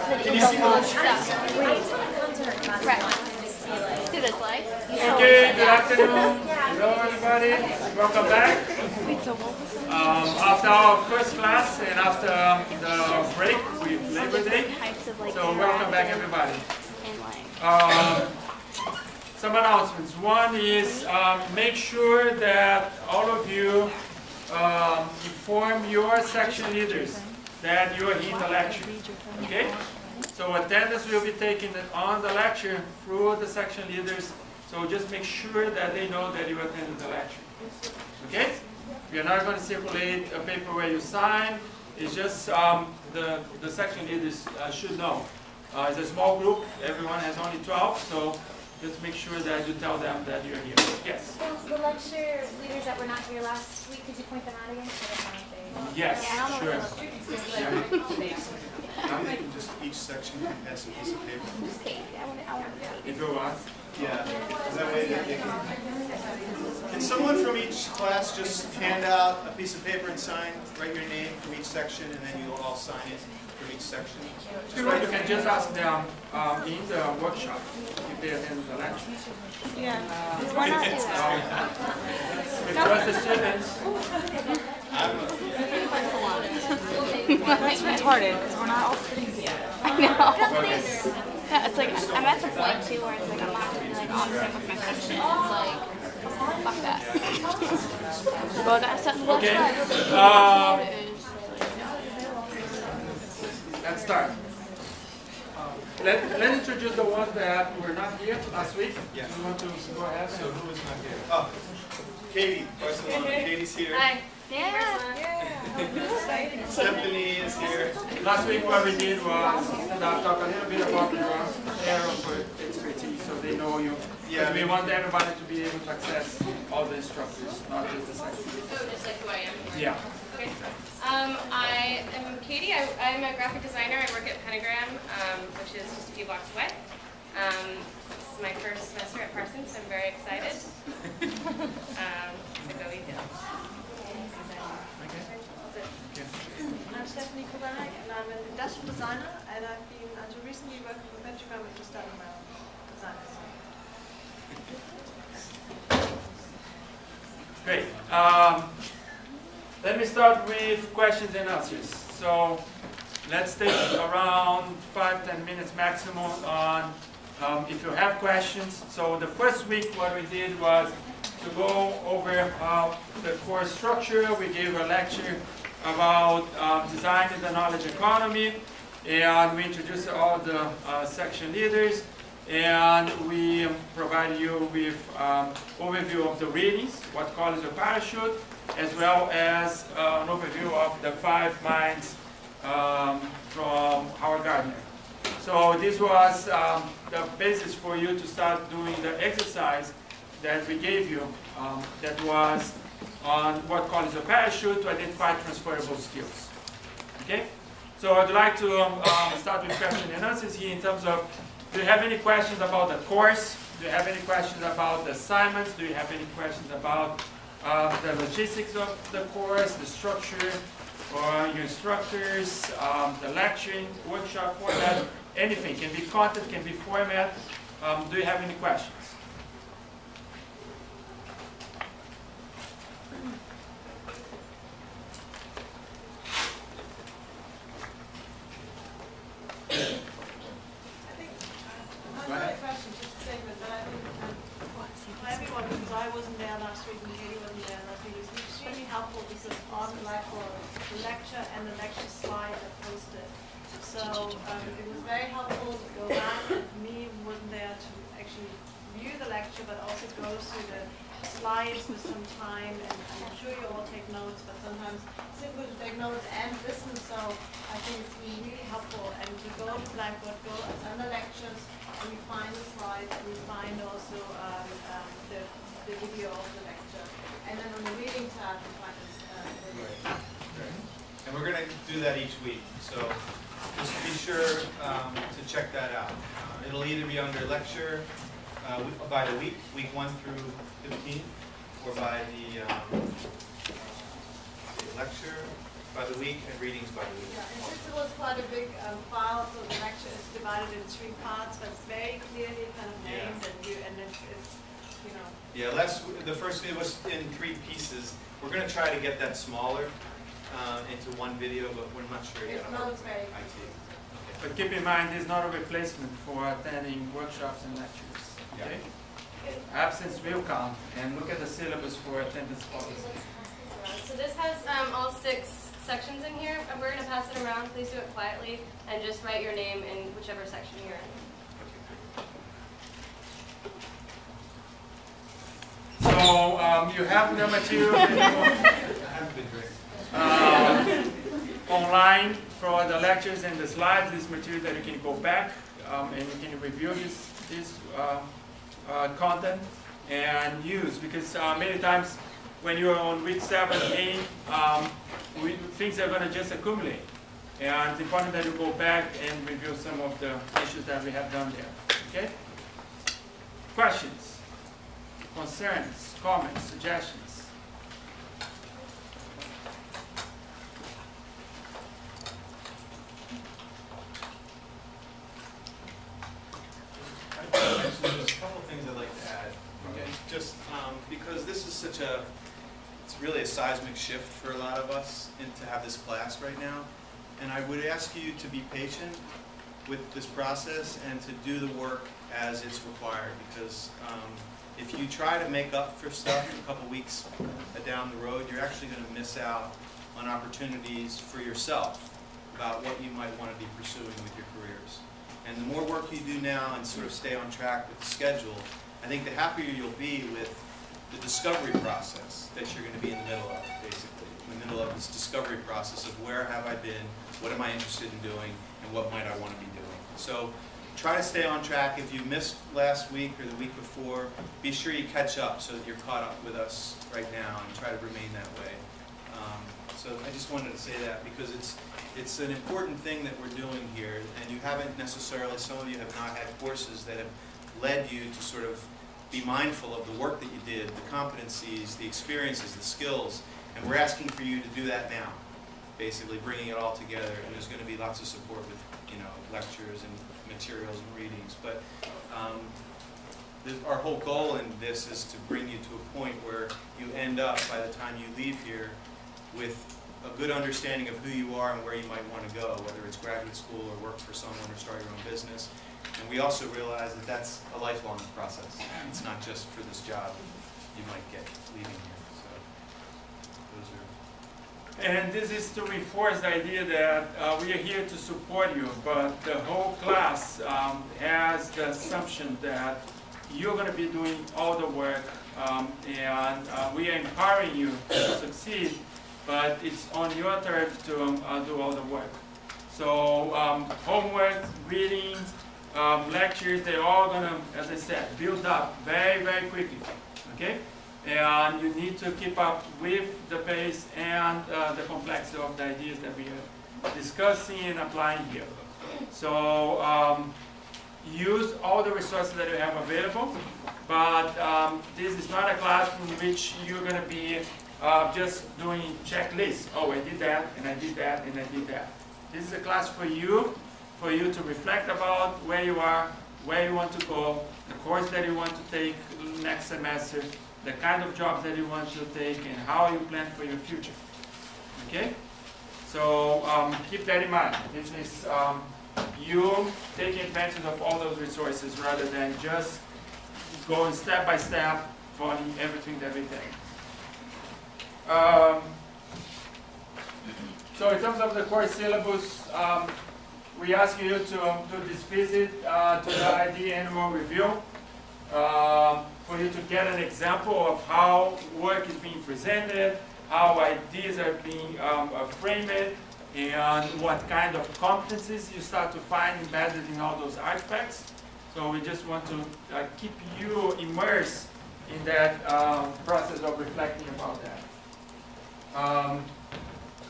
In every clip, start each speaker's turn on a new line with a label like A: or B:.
A: Can you see the Okay, good afternoon. Hello everybody. Welcome back. After our first class and after the break with Labor Day. So welcome back everybody. Some announcements. One is make sure that all of you inform your section leaders that you are in the lecture. Okay? So attendance will be taken on the lecture through the section leaders. So just make sure that they know that you attended the lecture. Okay? We are not going to circulate a paper where you sign. It's just the section leaders should know. It's a small group. Everyone has only 12. So just make sure that you tell them that you're here. Yes?
B: So the lecture leaders that were not here last week, could you point them out again?
A: Yes, sure.
C: I think just each section has a piece of paper.
A: If you want.
C: Yeah. Is that way that they can someone from each class just hand out a piece of paper and sign, write your name from each section, and then you'll all sign it from each section?
A: You can just ask them in the workshop if they attend the lecture.
D: Yeah. Why not do that?
A: With just the students.
D: That's retarded, because we're not all sitting here.
E: I know. Yeah, it's like, I'm at the point too where it's like, I'm not really like on set with my section. It's like, fuck that. Well, that's something
A: Okay. Let's start. Let's introduce the ones that were not here last week.
C: Yeah.
A: You want to go ahead?
C: So who is not here? Oh, Katie, Barcelona. Katie's here.
E: Hi. Yeah.
C: Stephanie is here.
A: Last week what we did was talk a little bit about your area of expertise so they know you.
C: Yeah.
A: We want everybody to be able to access all the instructors, not just the section.
F: Oh, just like who I am?
A: Yeah.
F: Okay. I am Katie. I'm a graphic designer. I work at Pentagram, which is just a few blocks away. This is my first semester at Parsons, so I'm very excited. So go easy.
G: I'm Stephanie Kubanek, and I'm an industrial designer, and I've been until recently working for Pentagram, which is starting my own design.
A: Great. Let me start with questions and answers. So let's take around 5-10 minutes maximum on if you have questions. So the first week what we did was to go over the course structure. We gave a lecture about designing the knowledge economy, and we introduced all the section leaders, and we provided you with overview of the readings, what colors your parachute, as well as an overview of the 5 minds from Howard Gardner. So this was the basis for you to start doing the exercise that we gave you, that was on what colors your parachute to identify transferable skills. Okay? So I'd like to start with questions and answers here in terms of, do you have any questions about the course? Do you have any questions about the assignments? Do you have any questions about the logistics of the course, the structure, or your instructors, the lecturing, workshop format, anything? Can be content, can be format. Do you have any questions?
G: Everyone, because I wasn't there last week and Katie wasn't there last week, it's extremely helpful because on the lecture and the lecture slide are posted. So it was very helpful to go back, and me wasn't there to actually view the lecture, but also go through the slides with some time, and I'm sure you all take notes, but sometimes it's difficult to take notes and listen, so I think it's been really helpful. And to go to Blackboard, go under lectures, and we find the slides, and we find also the video of the lecture. And then on the reading tab, we find this video.
C: Right. And we're going to do that each week, so just be sure to check that out. It'll either be under lecture by the week 1 through 15, or by the lecture by the week and readings by the week.
G: Yeah, and since it was quite a big file, so the lecture is divided in 3 parts, but it's very clearly kind of named, and it's, you know.
C: Yeah, the first video was in 3 pieces. We're going to try to get that smaller into one video, but we're not sure yet.
G: It's not very.
C: IT.
A: But keep in mind, this is not a replacement for attending workshops and lectures. Okay? Absence will count, and look at the syllabus for attendance policy.
F: So this has all 6 sections in here. We're going to pass it around. Please do it quietly and just write your name in whichever section you're in.
A: So you have the material online for the lectures and the slides. This material that you can go back and you can review this content and use, because many times when you're on week 7, 8, things are going to just accumulate. And it's important that you go back and review some of the issues that we have done there. Okay? Questions, concerns, comments, suggestions?
C: There's a couple things I'd like to add. Okay. Just because this is it's really a seismic shift for a lot of us to have this class right now. And I would ask you to be patient with this process and to do the work as it's required, because if you try to make up for stuff a couple weeks down the road, you're actually going to miss out on opportunities for yourself about what you might want to be pursuing with your careers. And the more work you do now and sort of stay on track with the schedule, I think the happier you'll be with the discovery process that you're going to be in the middle of, basically. In the middle of this discovery process of where have I been, what am I interested in doing, and what might I want to be doing. So try to stay on track. If you missed last week or the week before, be sure you catch up so that you're caught up with us right now, and try to remain that way. So I just wanted to say that because it's an important thing that we're doing here, and you haven't necessarily, some of you have not had courses that have led you to sort of be mindful of the work that you did, the competencies, the experiences, the skills, and we're asking for you to do that now, basically bringing it all together. And there's going to be lots of support with, lectures and materials and readings. But our whole goal in this is to bring you to a point where you end up, by the time you leave here, with a good understanding of who you are and where you might want to go, whether it's graduate school or work for someone or start your own business. And we also realize that that's a lifelong process. It's not just for this job you might get leaving here. So those are.
A: And this is to reinforce the idea that we are here to support you, but the whole class has the assumption that you're going to be doing all the work, and we are empowering you to succeed, but it's on your turn to do all the work. So homework, readings, lectures, they're all going to, as I said, build up very, very quickly, okay? And you need to keep up with the pace and the complexity of the ideas that we are discussing and applying here. So use all the resources that you have available, but this is not a class in which you're going to be just doing checklists. Oh, I did that, and I did that, and I did that. This is a class for you to reflect about where you are, where you want to go, the course that you want to take next semester, the kind of jobs that you want to take, and how you plan for your future. Okay? So keep that in mind. This is you taking advantage of all those resources rather than just going step by step, following everything that we take. So in terms of the course syllabus, we ask you to do this visit to the ID annual review for you to get an example of how work is being presented, how ideas are being framed, and what kind of competencies you start to find embedded in all those artifacts. So we just want to keep you immersed in that process of reflecting about that.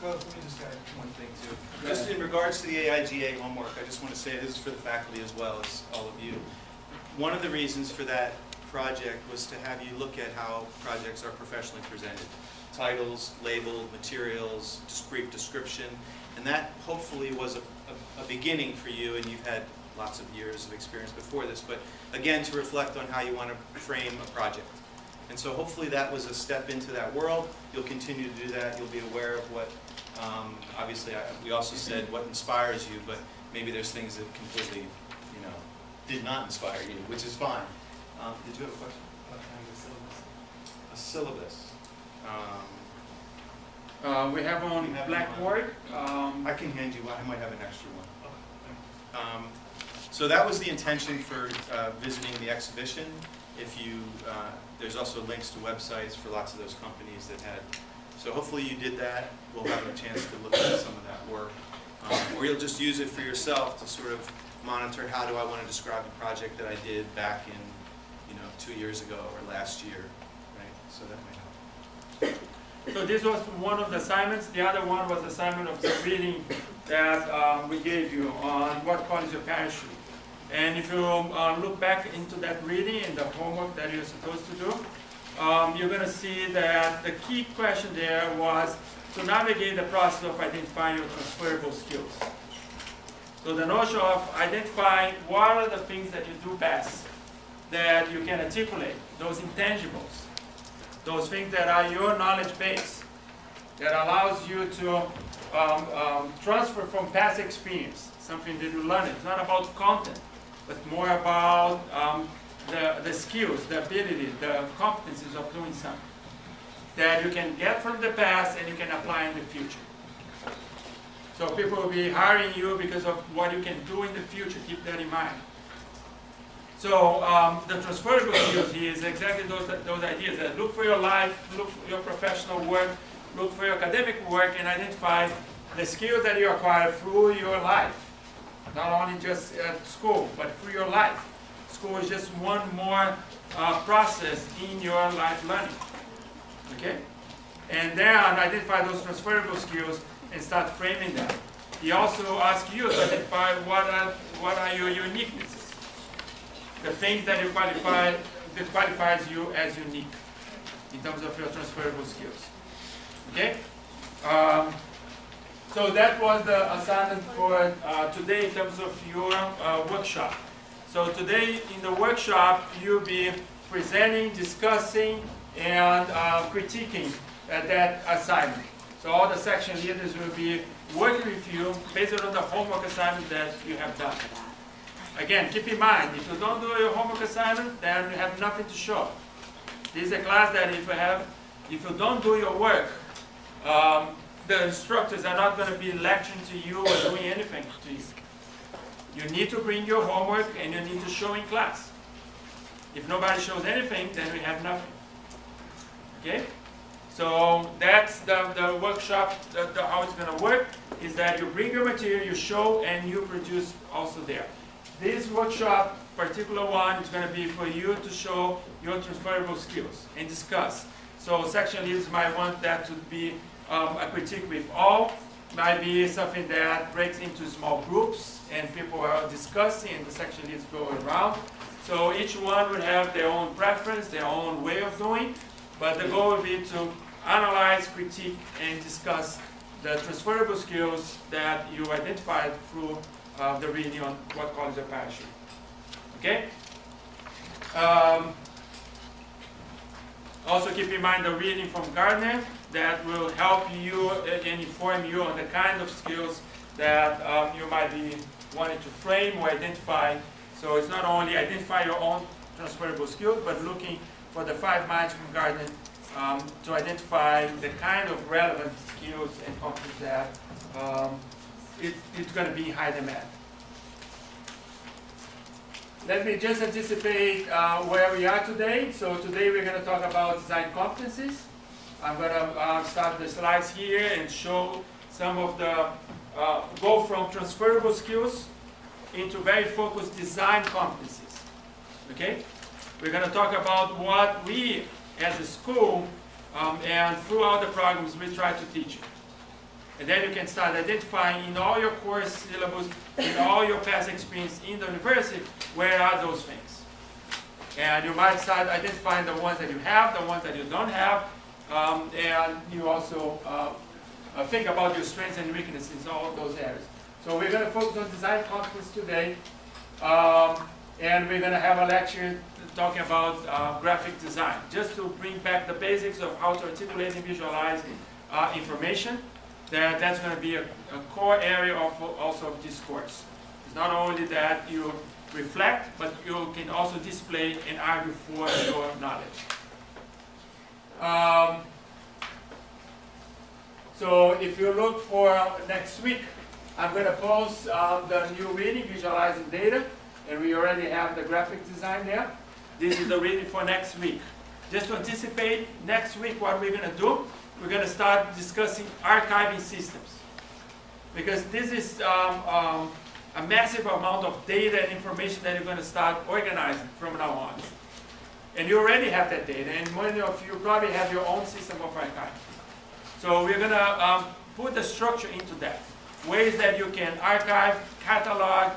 C: Let me just add one thing too. Just in regards to the AIGA homework, I just want to say this is for the faculty as well as all of you. One of the reasons for that project was to have you look at how projects are professionally presented. titles, labeled, materials, brief description, and that hopefully was a beginning for you, and you've had lots of years of experience before this, but again, to reflect on how you want to frame a project. And so hopefully that was a step into that world. You'll continue to do that. You'll be aware of what, obviously, we also said what inspires you, but maybe there's things that completely, you know, did not inspire you, which is fine. Did you have a question? A syllabus.
A: We have on Blackboard.
C: I can hand you one. I might have an extra one. So that was the intention for visiting the exhibition. If you, there's also links to websites for lots of those companies that had. So hopefully you did that. We'll have a chance to look at some of that work. Or you'll just use it for yourself to sort of monitor how do I want to describe a project that I did back in, 2 years ago or last year, right? So that might help.
A: So this was one of the assignments. The other one was the assignment of the reading that we gave you on what colors your parachute. And if you look back into that reading and the homework that you're supposed to do, you're going to see that the key question there was to navigate the process of identifying your transferable skills. So the notion of identifying what are the things that you do best, that you can articulate, those intangibles, those things that are your knowledge base, that allows you to transfer from past experience, something that you learn. It's not about content, but more about the skills, the ability, the competencies of doing something that you can get from the past and you can apply in the future. So people will be hiring you because of what you can do in the future. Keep that in mind. So the transferable skills here is exactly those ideas that look for your life, look for your professional work, look for your academic work, and identify the skills that you acquire through your life. Not only just at school, but through your life. School is just one more process in your life learning. Okay? And then identify those transferable skills and start framing them. He also asks you to identify what are your uniquenesses. The things that you qualify, that qualifies you as unique in terms of your transferable skills. Okay? So that was the assignment for today in terms of your workshop. So today in the workshop, you'll be presenting, discussing, and critiquing that assignment. So all the section leaders will be working with you based on the homework assignment that you have done. Again, keep in mind, if you don't do your homework assignment, then you have nothing to show. This is a class that if you don't do your work, the instructors are not going to be lecturing to you or doing anything to you. You need to bring your homework and you need to show in class. If nobody shows anything, then we have nothing. Okay? So that's the workshop, how it's going to work, is that you bring your material, you show, and you produce also there. This workshop, particular one, is going to be for you to show your transferable skills and discuss. So section leaders might want that to be a critique with all, might be something that breaks into small groups and people are discussing and the section leaders go around. So each one will have their own preference, their own way of doing, but the goal will be to analyze, critique, and discuss the transferable skills that you identified through the reading on what colors your parachute. Okay? Also keep in mind the reading from Gardner that will help you and inform you on the kind of skills that you might be wanting to frame or identify. So it's not only identify your own transferable skills, but looking for the 5 minds from Gardner to identify the kind of relevant skills and competencies that it's going to be in high demand. Let me just anticipate where we are today. So today we're going to talk about design competencies. I'm going to start the slides here and show some of the, go from transferable skills into very focused design competencies. Okay? We're going to talk about what we as a school and throughout the programs we try to teach you. And then you can start identifying in all your course syllabus, in all your past experience in the university, where are those things. And you might start identifying the ones that you have, the ones that you don't have, and you also think about your strengths and weaknesses in all of those areas. So we're going to focus on design competence today, and we're going to have a lecture talking about graphic design, just to bring back the basics of how to articulate and visualize information. That's going to be a core area of also of this course. It's not only that you reflect, but you can also display and argue for your knowledge. So if you look for next week, I'm going to post the new reading, Visualizing Data, and we already have the graphic design there. This is the reading for next week. Just to anticipate, next week what we're going to do, we're going to start discussing archiving systems. Because this is a massive amount of data and information that you're going to start organizing from now on. And you already have that data, and many of you probably have your own system of archiving. So we're going to put the structure into that. Ways that you can archive, catalog,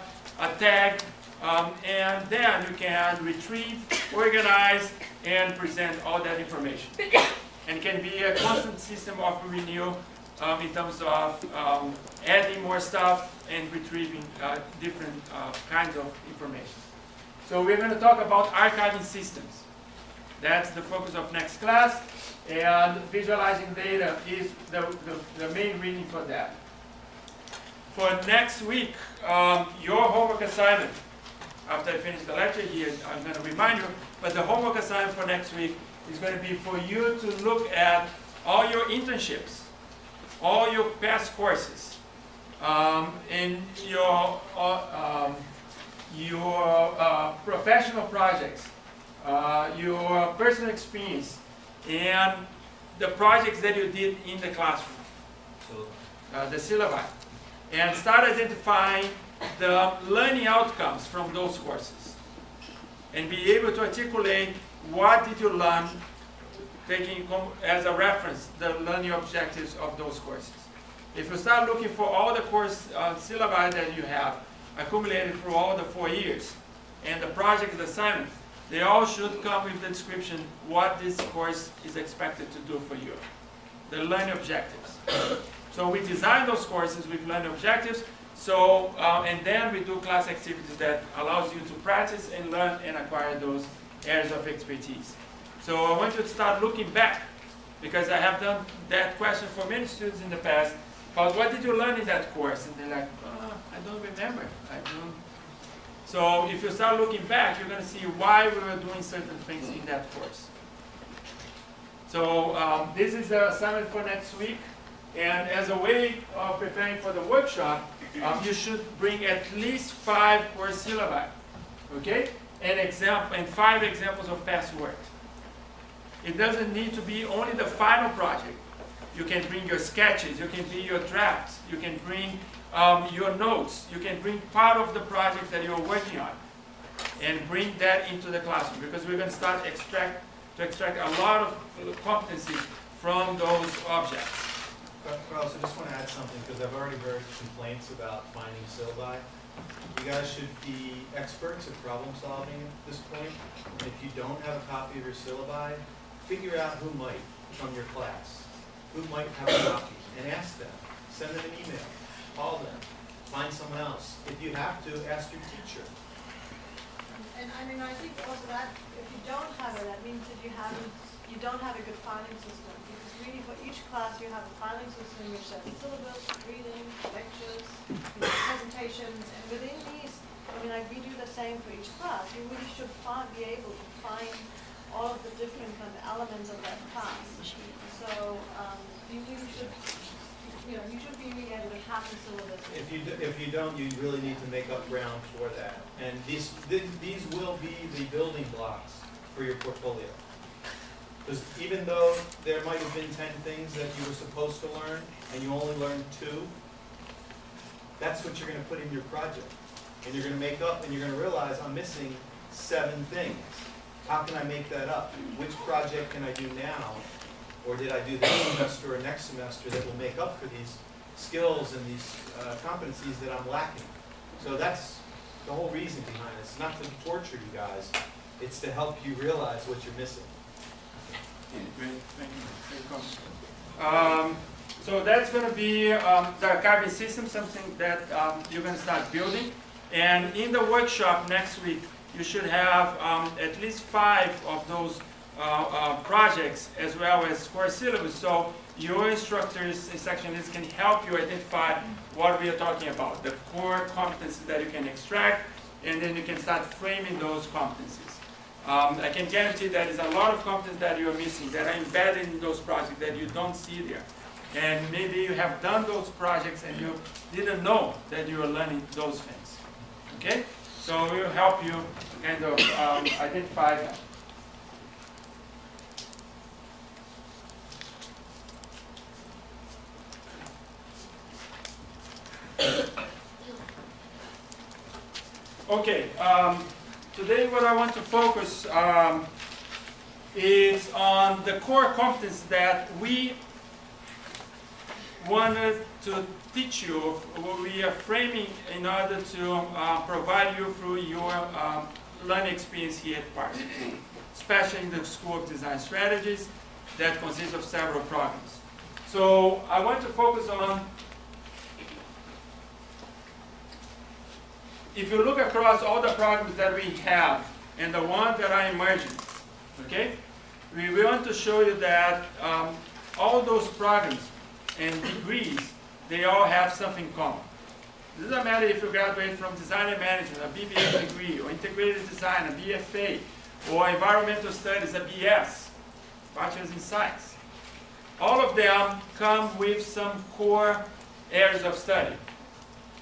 A: tag, and then you can retrieve, organize, and present all that information. And can be a constant system of renewal in terms of adding more stuff and retrieving different kinds of information. So we're going to talk about archiving systems. That's the focus of next class, and visualizing data is the main reading for that. For next week, your homework assignment, after I finish the lecture here, I'm going to remind you, but the homework assignment for next week is going to be for you to look at all your internships, all your past courses, and your professional projects, your personal experience, and the projects that you did in the classroom, the syllabi, and start identifying the learning outcomes from those courses, and be able to articulate what did you learn, taking as a reference the learning objectives of those courses. If you start looking for all the course syllabi that you have accumulated through all the 4 years, and the project assignment, they all should come with the description what this course is expected to do for you, the learning objectives. So we design those courses with learning objectives, so, and then we do class activities that allows you to practice and learn and acquire those areas of expertise. So I want you to start looking back, because I have done that question for many students in the past, about what did you learn in that course? And they're like, oh, I don't remember. I don't. So if you start looking back, you're going to see why we were doing certain things in that course. So this is the assignment for next week. And as a way of preparing for the workshop, you should bring at least 5 course syllabi, okay? And 5 examples of past work. It doesn't need to be only the final project. You can bring your sketches, you can bring your drafts, you can bring your notes, you can bring part of the project that you're working on, and bring that into the classroom, because we're going to start to extract a lot of competencies from those objects.
C: Carlos, I just want to add something, because I've already heard complaints about finding syllabi. You guys should be experts at problem solving at this point. And if you don't have a copy of your syllabi, figure out who might from your class, who might have a copy, and ask them. Send them an email, call them, find someone else. If you have to, ask your teacher.
G: And I mean, I think also that if you don't have it, that means that you don't have a good filing system. Because really for each class you have a filing system which says syllabus, reading, lectures, presentations, and within these, I mean, we do the same for each class. You really should be able to find all of the different kind of elements of that class. So you really should, you should be really able to have the syllabus.
C: If you don't, you really need to make up ground for that. And these will be the building blocks for your portfolio. Because even though there might have been 10 things that you were supposed to learn, and you only learned 2, that's what you're going to put in your project. And you're going to make up, and you're going to realize, I'm missing 7 things. How can I make that up? Which project can I do now? Or did I do this semester or next semester that will make up for these skills and these competencies that I'm lacking? So that's the whole reason behind it. It's not to torture you guys. It's to help you realize what you're missing.
A: Great, thank you. Great comment. So that's going to be the archiving system, something that you're going to start building. And in the workshop next week, you should have at least 5 of those projects as well as course syllabus. So your instructors and section leads can help you identify what we are talking about, the core competencies that you can extract, and then you can start framing those competencies. I can guarantee that there's a lot of competencies that you are missing, that are embedded in those projects that you don't see there. And maybe you have done those projects and you didn't know that you were learning those things. Okay? So we'll help you kind of identify that. Okay, today what I want to focus is on the core competence that we wanted to teach you, what we are framing in order to provide you through your learning experience here at Parsons, especially in the School of Design Strategies that consists of several programs. So I want to focus on, if you look across all the programs that we have and the ones that are emerging, okay, we want to show you that all those programs and degrees, they all have something common. It doesn't matter if you graduate from design and management, a BBA degree, or integrated design, a BFA, or environmental studies, a BS, bachelor's in science. All of them come with some core areas of study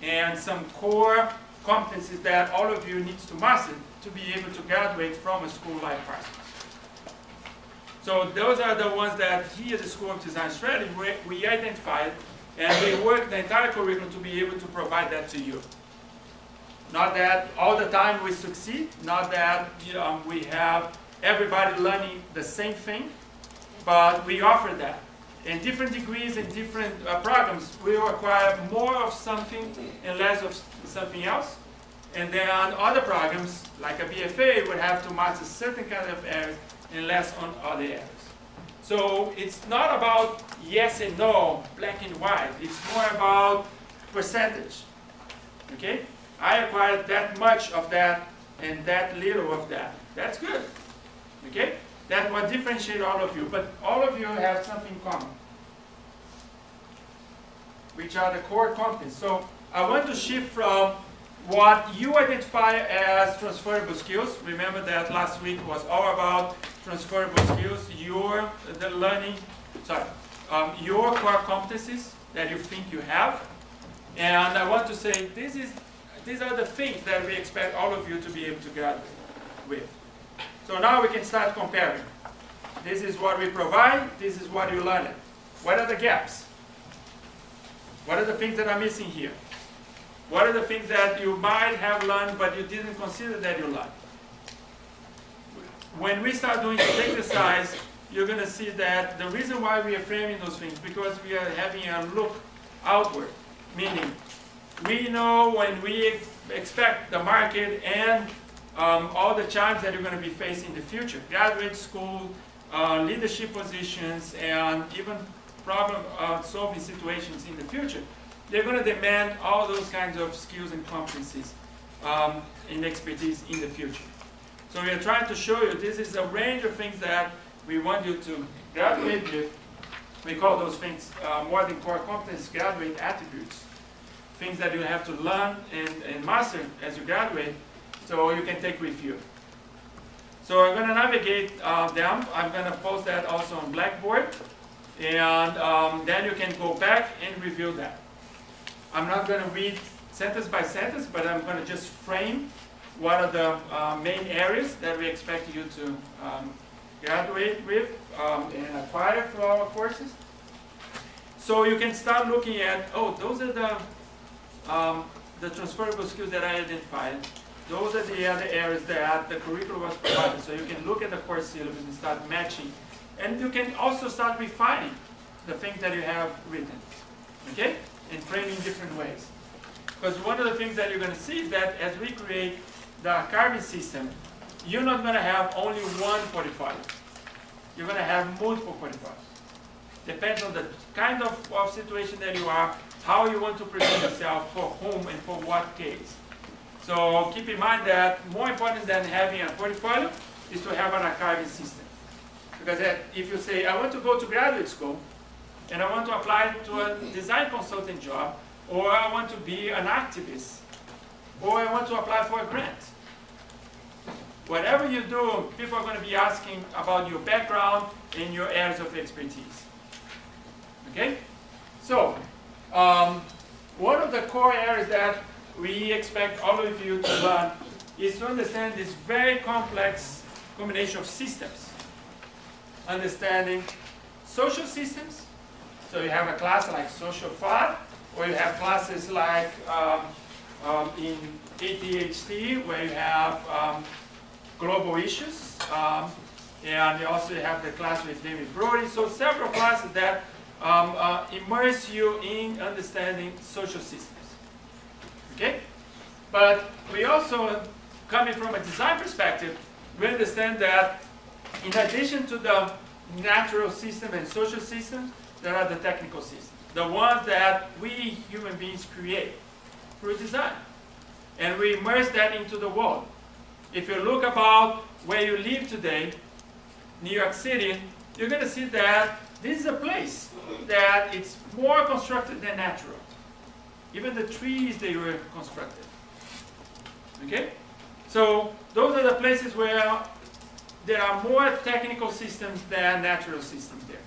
A: and some core competencies that all of you need to master to be able to graduate from a school like Parsons. So those are the ones that here at the School of Design Strategy we identified, and we work the entire curriculum to be able to provide that to you. Not that all the time we succeed, not that we have everybody learning the same thing, but we offer that. In different degrees and different programs, we require more of something and less of something else. And then on other programs, like a BFA, would have to master certain kind of areas and less on other areas. So it's not about yes and no, black and white. It's more about percentage. Okay? I acquired that much of that and that little of that. That's good. Okay? That's what differentiates all of you. But all of you have something common, which are the core competencies. So I want to shift from what you identify as transferable skills. Remember that last week was all about transferable skills, your core competencies that you think you have. And I want to say these are the things that we expect all of you to be able to graduate with. So now we can start comparing. This is what we provide, this is what you learn. What are the gaps? What are the things that are missing here? What are the things that you might have learned but you didn't consider that you learned? When we start doing this exercise, you're going to see that the reason why we are framing those things because we are having a look outward, meaning we know when we expect the market and all the challenges that you're going to be facing in the future, graduate school, leadership positions, and even problem-solving situations in the future, they're going to demand all those kinds of skills and competencies and expertise in the future. So we are trying to show you this is a range of things that we want you to graduate with. We call those things more than core competence, graduate attributes. Things that you have to learn and master as you graduate so you can take with you. So I'm going to navigate them. I'm going to post that also on Blackboard. And then you can go back and review that. I'm not going to read sentence by sentence, but I'm going to just frame what are the main areas that we expect you to graduate with and acquire through our courses. So you can start looking at, oh, those are the transferable skills that I identified. Those are the other areas that the curriculum was provided. So you can look at the course syllabus and start matching. And you can also start refining the things that you have written, okay? And framing different ways. Because one of the things that you're going to see is that as we create the archiving system, you're not going to have only one portfolio. you're going to have multiple portfolios. Depends on the kind of situation that you are, how you want to present yourself, for whom and for what case. So keep in mind that more important than having a portfolio is to have an archiving system. Because if you say, I want to go to graduate school, and I want to apply to a design consulting job, or I want to be an activist, or I want to apply for a grant. Whatever you do, people are going to be asking about your background and your areas of expertise. Okay? So, one of the core areas that we expect all of you to learn is to understand this very complex combination of systems. Understanding social systems. So you have a class like social thought, or you have classes like in ADHD, where you have global issues, and you also have the class with David Brody. So several classes that immerse you in understanding social systems. Okay? But we also, coming from a design perspective, we understand that in addition to the natural system and social systems, there are the technical systems. The ones that we human beings create through design. And we immerse that into the world. If you look about where you live today, New York City, you're going to see that this is a place that it's more constructed than natural. Even the trees, they were constructed. Okay? So those are the places where there are more technical systems than natural systems there.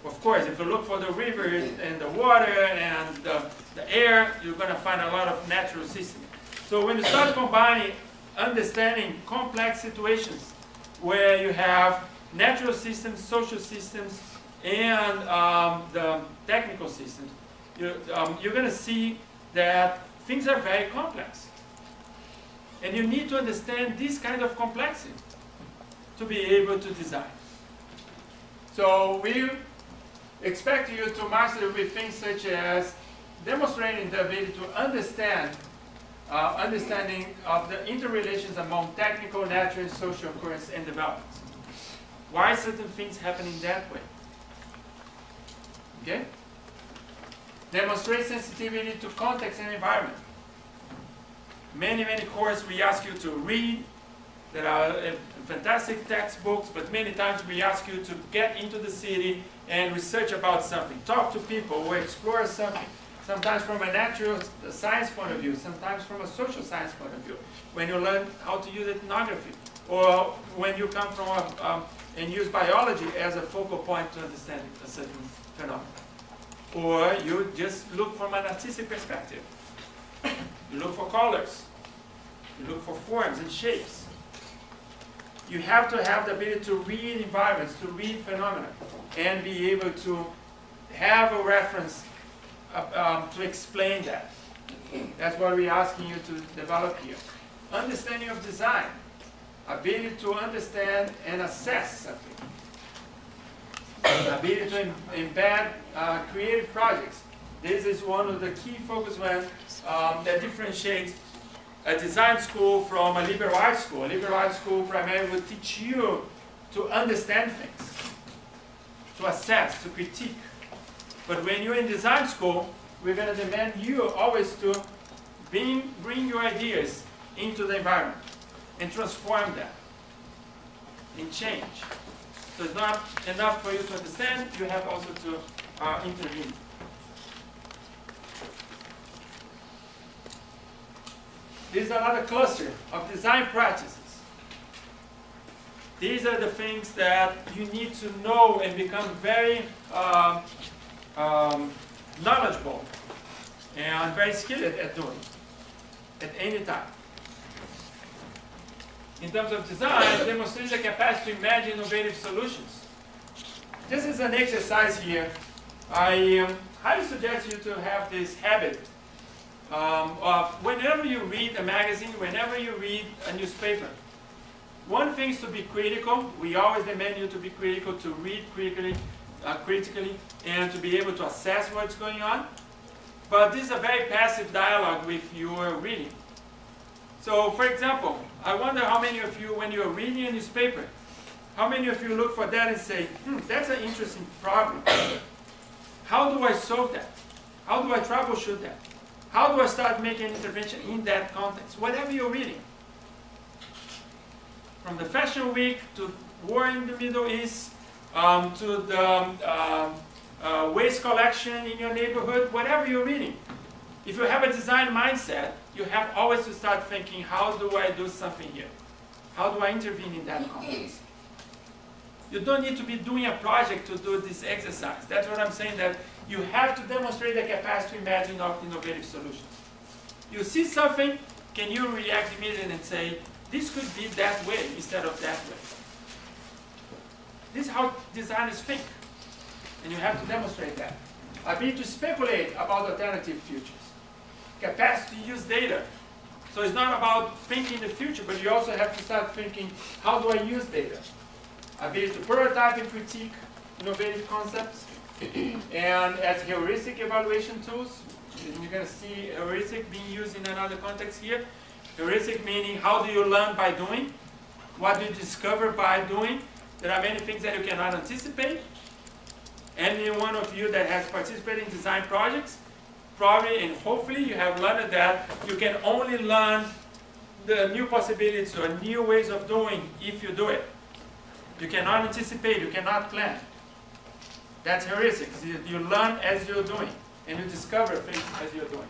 A: Of course, if you look for the rivers and the water and the air, you're going to find a lot of natural systems. So when you start combining understanding complex situations where you have natural systems, social systems, and the technical systems, you're going to see that things are very complex. And you need to understand this kind of complexity to be able to design. So we expect you to master with things such as demonstrating the ability to understand, understanding of the interrelations among technical, natural, and social occurrence and developments. Why certain things happening that way? Okay? Demonstrate sensitivity to context and environment. Many courses we ask you to read. There are fantastic textbooks, but many times we ask you to get into the city and research about something. Talk to people or explore something. Sometimes from a natural science point of view, sometimes from a social science point of view. When you learn how to use ethnography, or when you come from and use biology as a focal point to understand a certain phenomenon. Or you just look from an artistic perspective. You look for colors. You look for forms and shapes. You have to have the ability to read environments, to read phenomena, and be able to have a reference to explain that. That's what we're asking you to develop here. Understanding of design. Ability to understand and assess something. Ability to embed creative projects. This is one of the key focus when that differentiates a design school from a liberal arts school. A liberal arts school primarily will teach you to understand things, to assess, to critique. But when you're in design school, we're going to demand you always to bring your ideas into the environment and transform them and change. So it's not enough for you to understand, you have also to intervene. This is another cluster of design practices. These are the things that you need to know and become very knowledgeable and very skilled at doing at any time. In terms of design, demonstrates the capacity to imagine innovative solutions. This is an exercise here. I highly suggest you to have this habit of whenever you read a magazine, whenever you read a newspaper, one thing is to be critical. We always demand you to be critical, to read critically, and to be able to assess what's going on. But this is a very passive dialogue with your reading. So, for example, I wonder how many of you, when you're reading a newspaper, How many of you look for that and say, that's an interesting problem. How do I solve that? How do I troubleshoot that? How do I start making an intervention in that context? Whatever you're reading. From the Fashion Week to war in the Middle East, to the waste collection in your neighborhood, whatever you're reading. If you have a design mindset, you have always to start thinking, how do I do something here? How do I intervene in that context? You don't need to be doing a project to do this exercise. That's what I'm saying, that you have to demonstrate the capacity to imagine of innovative solutions. You see something, can you react immediately and say, this could be that way instead of that way? This is how designers think. And you have to demonstrate that. Ability to speculate about alternative futures. Capacity to use data. So it's not about thinking the future, but you also have to start thinking, how do I use data? Ability to prototype and critique innovative concepts. And as heuristic evaluation tools, you're going to see heuristic being used in another context here. Heuristic meaning, how do you learn by doing? What do you discover by doing? There are many things that you cannot anticipate. Any one of you that has participated in design projects, probably and hopefully you have learned that you can only learn the new possibilities or new ways of doing if you do it. You cannot anticipate, you cannot plan. That's heuristic. You learn as you're doing, and you discover things as you're doing.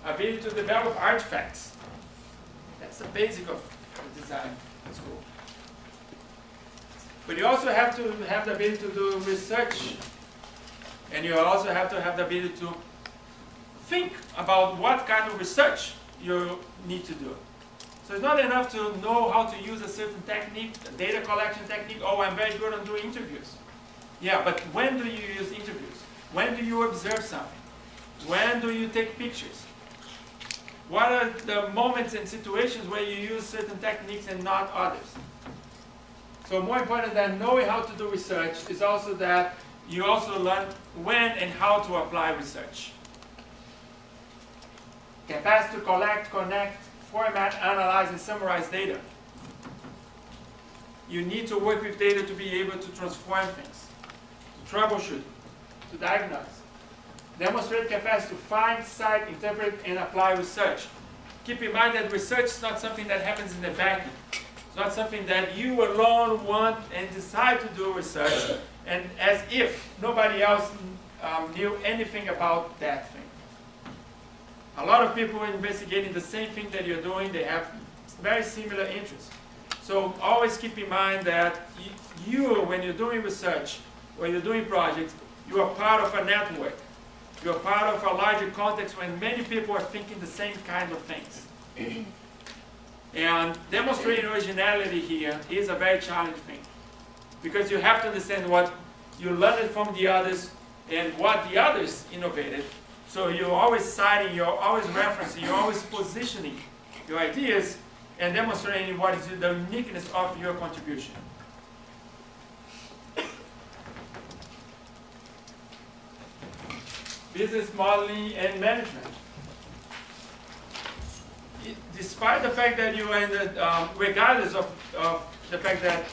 A: Ability to develop artifacts. That's the basic of design school. But you also have to have the ability to do research, and you also have to have the ability to think about what kind of research you need to do. So it's not enough to know how to use a certain technique, a data collection technique. Oh, I'm very good on doing interviews. Yeah, but when do you use interviews? When do you observe something? When do you take pictures? What are the moments and situations where you use certain techniques and not others? So more important than knowing how to do research is also that you also learn when and how to apply research. Capacity to collect, connect, format, analyze, and summarize data. You need to work with data to be able to transform things, to troubleshoot, to diagnose. Demonstrate capacity to find, cite, interpret, and apply research. Keep in mind that research is not something that happens in a vacuum. It's not something that you alone want and decide to do research, and as if nobody else knew anything about that thing. A lot of people are investigating the same thing that you're doing. They have very similar interests. So always keep in mind that you, when you're doing research, when you're doing projects, you are part of a network. You're part of a larger context when many people are thinking the same kind of things. And demonstrating originality here is a very challenging thing, because you have to understand what you learned from the others and what the others innovated. So you're always citing, you're always referencing, you're always positioning your ideas and demonstrating what is the uniqueness of your contribution. Business modeling and management. Despite the fact that you are in the, regardless of the fact that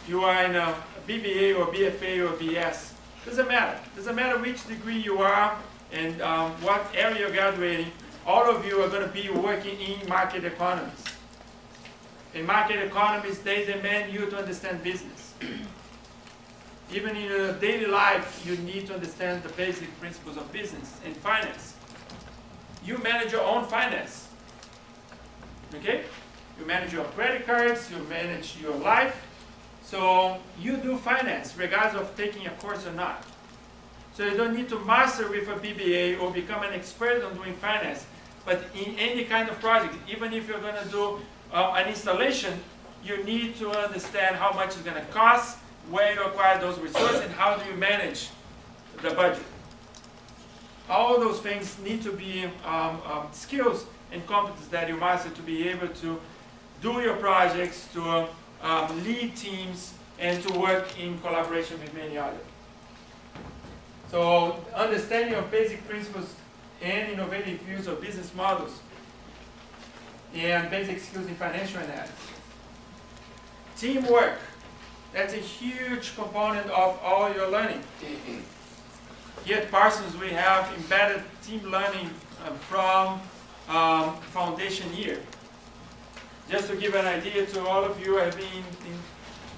A: you are in a BBA or BFA or BS, doesn't matter. Doesn't matter which degree you are and what area you're graduating, all of you are going to be working in market economies. In market economies, they demand you to understand business. Even in your daily life, you need to understand the basic principles of business and finance. You manage your own finance. Okay? You manage your credit cards, you manage your life. So you do finance, regardless of taking a course or not. So you don't need to master with a BBA or become an expert on doing finance. But in any kind of project, even if you're going to do an installation, you need to understand how much it's going to cost, where you acquire those resources, and how do you manage the budget. All those things need to be skills and competencies that you master to be able to do your projects, to lead teams, and to work in collaboration with many others. So understanding of basic principles and innovative use of business models and basic skills in financial analysis. Teamwork. That's a huge component of all your learning. Here at Parsons, we have embedded team learning from foundation year. Just to give an idea to all of you, I've been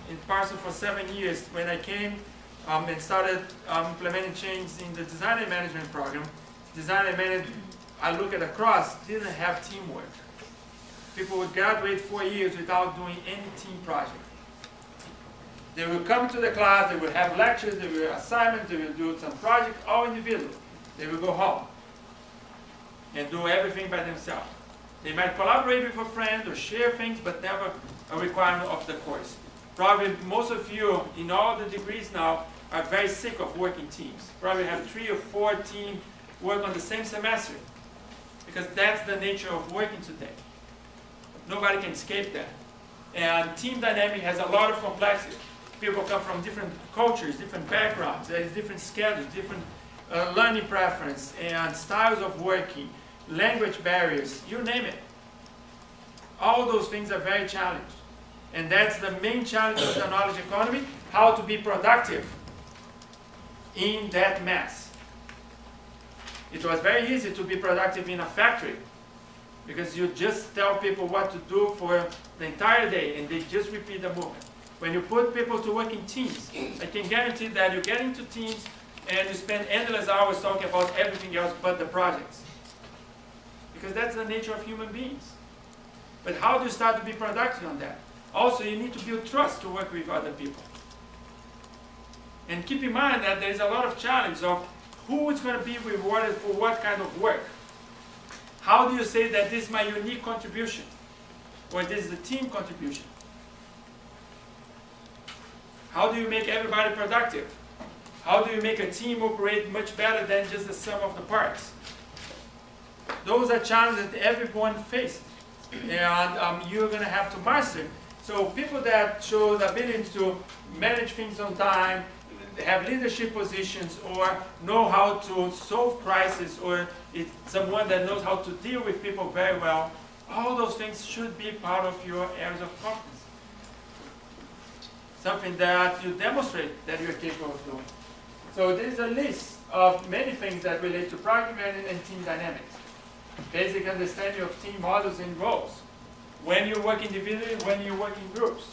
A: in Parsons for 7 years. When I came and started implementing change in the design and management program, design and management, I look at across, didn't have teamwork. People would graduate 4 years without doing any team project. They will come to the class, they will have lectures, they will assignments, they will do some project, all individual. They will go home and do everything by themselves. They might collaborate with a friend or share things, but never a requirement of the course. Probably most of you in all the degrees now are very sick of working teams. Probably have 3 or 4 teams work on the same semester, because that's the nature of working today. Nobody can escape that. And team dynamic has a lot of complexity. People come from different cultures, different backgrounds, there's different schedules, different learning preference and styles of working, language barriers, you name it. All those things are very challenging. And that's the main challenge of the knowledge economy, how to be productive in that mess. It was very easy to be productive in a factory, because you just tell people what to do for the entire day and they just repeat the movement. When you put people to work in teams, I can guarantee that you get into teams and you spend endless hours talking about everything else but the projects. Because that's the nature of human beings. But how do you start to be productive on that? Also, you need to build trust to work with other people. And keep in mind that there is a lot of challenge of who is going to be rewarded for what kind of work. How do you say that this is my unique contribution? Or this is the team contribution? How do you make everybody productive? How do you make a team operate much better than just the sum of the parts? Those are challenges that everyone faces, and you're going to have to master. So people that show the ability to manage things on time, have leadership positions, or know how to solve crises, or it's someone that knows how to deal with people very well, all those things should be part of your areas of competence. Something that you demonstrate that you're capable of doing. So this is a list of many things that relate to project management and team dynamics. Basic understanding of team models and roles. When you work individually, when you work in groups.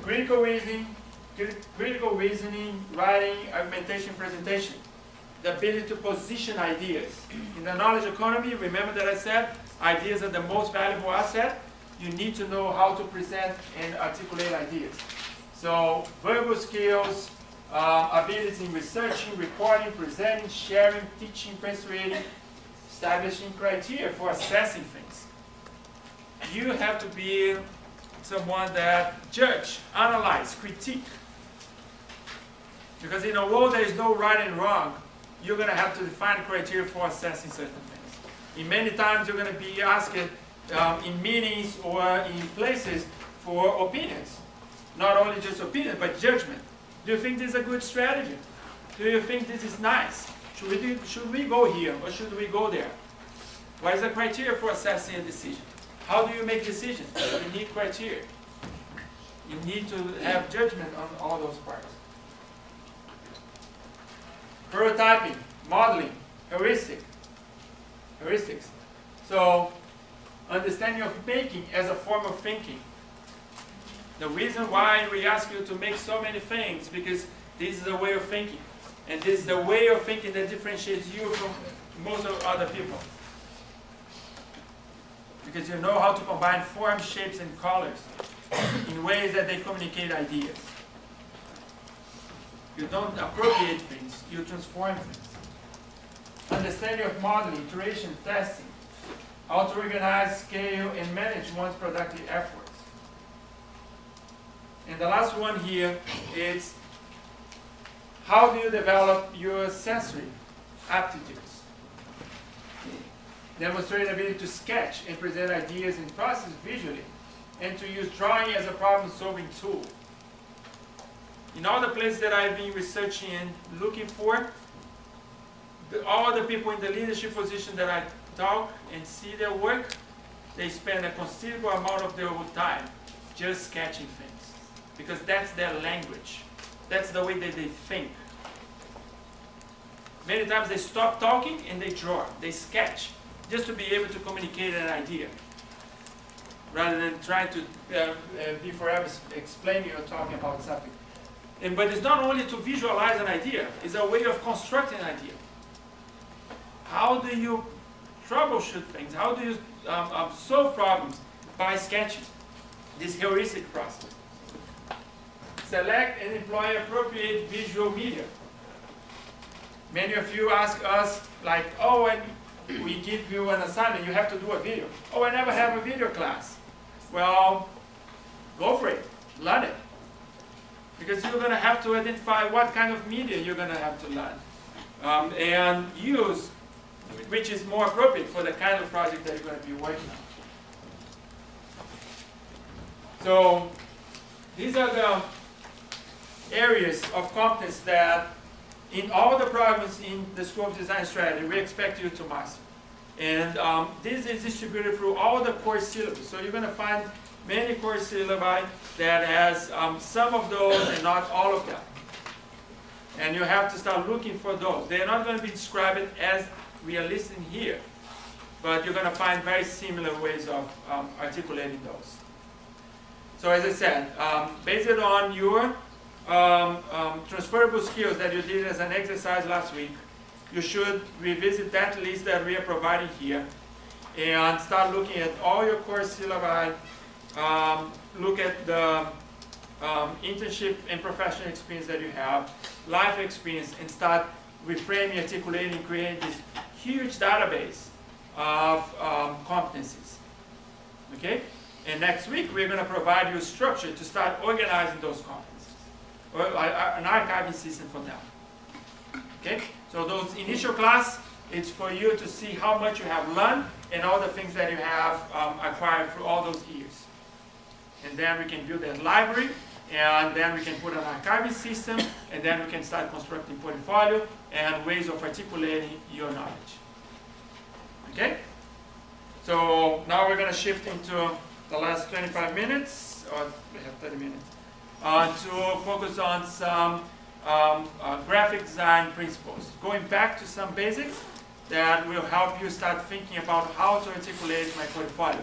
A: Critical reasoning, writing, argumentation, presentation. The ability to position ideas. In the knowledge economy, remember that I said ideas are the most valuable asset. You need to know how to present and articulate ideas. So verbal skills, abilities in researching, reporting, presenting, sharing, teaching, persuading, establishing criteria for assessing things. You have to be someone that judge, analyze, critique. Because in a world there is no right and wrong, you're going to have to define criteria for assessing certain things. In many times you're going to be asked in meetings or in places for opinions. Not only just opinion, but judgment. Do you think this is a good strategy? Do you think this is nice? Should we go here or should we go there? What is the criteria for assessing a decision? How do you make decisions? You need criteria. You need to have judgment on all those parts. Prototyping, modeling, heuristics. So, understanding of making as a form of thinking. The reason why we ask you to make so many things, because this is a way of thinking. And this is the way of thinking that differentiates you from most of other people. Because you know how to combine forms, shapes, and colors in ways that they communicate ideas. You don't appropriate things, you transform things. Understanding of modeling, iteration, testing. How to organize, scale, and manage one's productive efforts. And the last one here is how do you develop your sensory aptitudes? Demonstrate the ability to sketch and present ideas and process visually, and to use drawing as a problem-solving tool. In all the places that I've been researching and looking for, all the people in the leadership position that I talk and see their work, they spend a considerable amount of their time just sketching things, because that's their language. That's the way that they think. Many times they stop talking and they draw, they sketch, just to be able to communicate an idea, rather than trying to be forever explaining or talking about something. But it's not only to visualize an idea, it's a way of constructing an idea. How do you troubleshoot things? How do you solve problems? By sketching. This heuristic process. Select and employ appropriate visual media. Many of you ask us, like, oh, when we give you an assignment, you have to do a video. Oh, I never have a video class. Well, go for it. Learn it. Because you're going to have to identify what kind of media you're going to have to learn. And use which is more appropriate for the kind of project that you're going to be working on. So these are the areas of competence that in all the programs in the School of Design Strategy we expect you to master. And this is distributed through all the course syllabus. So you're going to find many course syllabi that has some of those and not all of them. And you have to start looking for those. They're not going to be described as we are listing here, but you're going to find very similar ways of articulating those. So as I said, based on your transferable skills that you did as an exercise last week, you should revisit that list that we are providing here and start looking at all your course syllabi, look at the internship and professional experience that you have, life experience, and start reframing, articulating, creating this huge database of competencies. Okay? And next week, we're going to provide you a structure to start organizing those competencies, or an archiving system for them. Okay? So those initial class, it's for you to see how much you have learned and all the things that you have acquired through all those years. And then we can build a library, and then we can put an archiving system, and then we can start constructing portfolio and ways of articulating your knowledge. Okay? So now we're going to shift into the last 25 minutes, or we have 30 minutes, to focus on some graphic design principles. Going back to some basics that will help you start thinking about how to articulate my portfolio.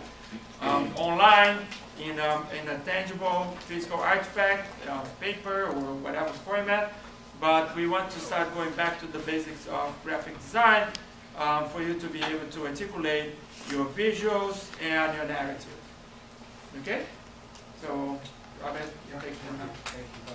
A: Online, in a tangible physical artifact, paper or whatever format, but we want to start going back to the basics of graphic design for you to be able to articulate your visuals and your narrative. Okay? So, Robert, you take it now.
H: Thank you,